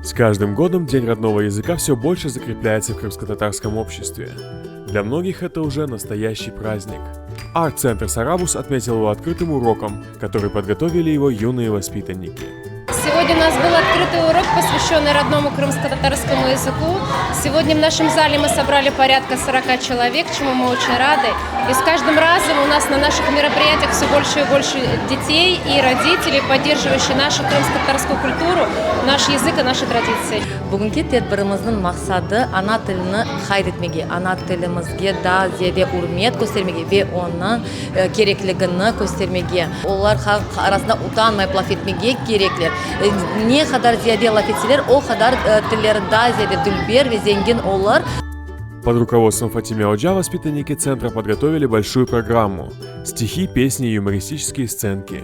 С каждым годом День родного языка все больше закрепляется в крымско-татарском обществе. Для многих это уже настоящий праздник. Арт-центр «Сарабус» отметил его открытым уроком, который подготовили его юные воспитанники. Сегодня у нас был открытый урок, посвященный родному крымско-татарскому языку. Сегодня в нашем зале мы собрали порядка 40 человек, чему мы очень рады. И с каждым разом у нас на наших мероприятиях все больше и больше детей и родителей, поддерживающих нашу крымско-татарскую культуру, наш язык и наши традиции. Бүгінгі тедбіріміздің мақсады ана тіліні хайр етмеге, ана тілімізге да зиеде урмет көстермеге ве оның кереклігіні көстермеге. Олар халық арасында утанмай лаф етмеге кереклер. Не қадар зиеде лаф етселер, о қадар тілері да зиеде дүлбер ве зеңген олар. Под руководством Фатиме Оджа воспитанники центра подготовили большую программу – стихи, песни и юмористические сценки.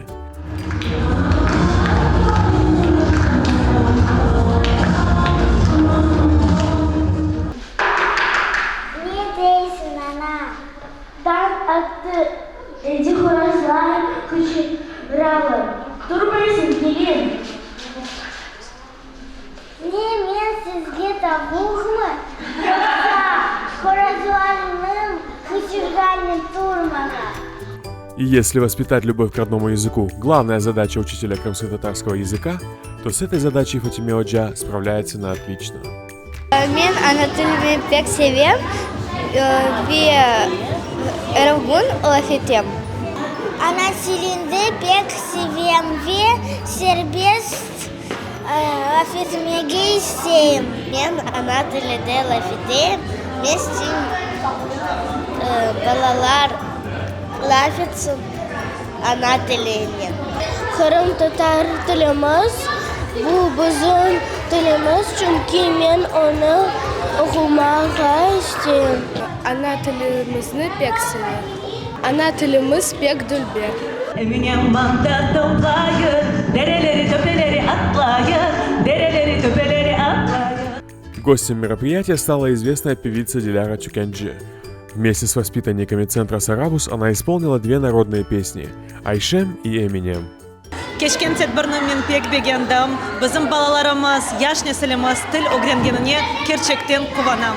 Эти хоразлар кучи бравы. Турбайсың келен. Не мен сізге табуғмы? Хоразларының кучиргальный турмаға. И если воспитать любовь к родному языку – главная задача учителя крымско-татарского языка, то с этой задачей Фатиме Оджа справляется на отлично. Мен ана тілін пек sevem ve Ergun lafetem. Ана тілінді пек sevem ve serbest lafetmеге isteyim. Мен ана тілінде lafetem. Местен балалар lafetsin ана тілінен. Қырым татар тіліміз, бұл біздің тіліміз, çünkü мен оны оқымаға isteyim. Ана тілімізді пек sevem. Ана тіліміз пек дүлбер. Eminem banda toplayır, dereleri töpeleri atlayır, dereleri töpeleri atlayır. Гостем мероприятия стала известная певица Диляра Чукенджи. Вместе с воспитанниками центра «Сарабус» она исполнила две народные песни – «Айшем» и «Эминем». Кешкен тедбірні мен пек бегендім. Біздің балаларымыз, яш несліміз тіл öğrengenine керчектен куванам.